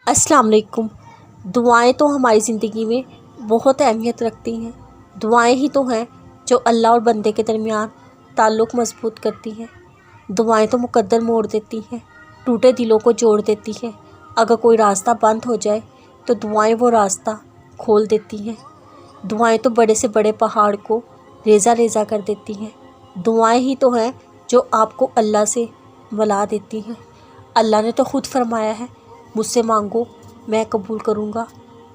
अस्सलाम वालेकुम। दुआएं तो हमारी ज़िंदगी में बहुत अहमियत रखती हैं। दुआएं ही तो हैं जो अल्लाह और बंदे के दरमियान ताल्लुक़ मजबूत करती हैं। दुआएं तो मुकद्दर मोड़ देती हैं, टूटे दिलों को जोड़ देती हैं। अगर कोई रास्ता बंद हो जाए तो दुआएं वो रास्ता खोल देती हैं। दुआएं तो बड़े से बड़े पहाड़ को रेज़ा रेज़ा कर देती हैं। दुआएं ही तो हैं जो आपको अल्लाह से मिला देती हैं। अल्लाह ने तो ख़ुद फरमाया है, मुझसे मांगो मैं कबूल करूँगा।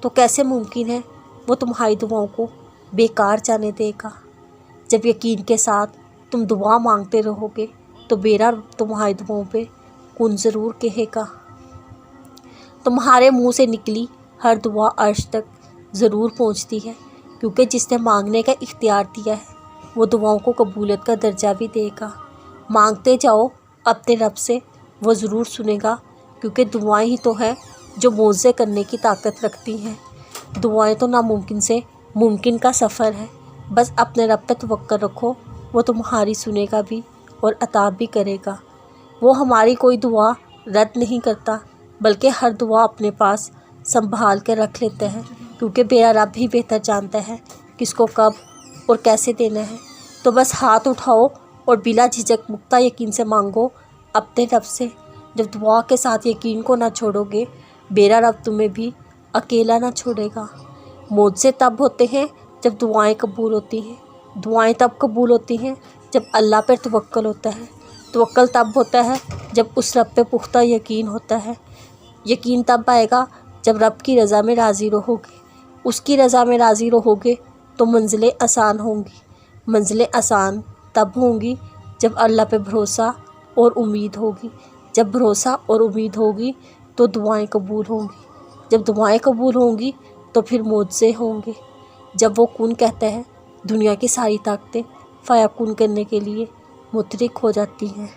तो कैसे मुमकिन है वो तुम्हारी दुआओं को बेकार जाने देगा। जब यकीन के साथ तुम दुआ मांगते रहोगे तो बेरा तुम्हारी दुआओं पे कौन ज़रूर कहेगा। तुम्हारे मुंह से निकली हर दुआ अर्श तक ज़रूर पहुंचती है, क्योंकि जिसने मांगने का इख्तियार दिया है वो दुआओं को कबूलियत का दर्जा भी देगा। मांगते जाओ अपने रब से, वो ज़रूर सुनेगा, क्योंकि दुआएं ही तो हैं जो मोज़े करने की ताकत रखती हैं। दुआएं तो नामुमकिन से मुमकिन का सफ़र है। बस अपने रब पे तवक्कुल रखो, वो तुम्हारी सुनेगा भी और अता भी करेगा। वो हमारी कोई दुआ रद्द नहीं करता, बल्कि हर दुआ अपने पास संभाल के रख लेता है, क्योंकि मेरा रब ही बेहतर जानता है किसको कब और कैसे देना है। तो बस हाथ उठाओ और बिला झिझक मुक्ता यकीन से मांगो अपने रब से। जब दुआ के साथ यकीन को ना छोड़ोगे, मेरा रब तुम्हें भी अकेला ना छोड़ेगा। मौज़े तब होते हैं जब दुआएं कबूल होती हैं। दुआएं तब कबूल होती हैं जब अल्लाह पर तवक्कुल होता है। तवक्कुल तब होता है जब उस रब पे पुख्ता यकीन होता है। यकीन तब आएगा जब रब की रज़ा में राज़ी रहोगे। उसकी रज़ा में राज़ी रहोगे तो मंजिलें आसान होंगी। मंजिलें आसान तब होंगी जब अल्लाह पे भरोसा और उम्मीद होगी। जब भरोसा और उम्मीद होगी तो दुआएं कबूल होंगी। जब दुआएं कबूल होंगी तो फिर मौज़े होंगे। जब वो कुन कहता है, दुनिया की सारी ताकतें फ़याकुन करने के लिए मुतरिक हो जाती हैं।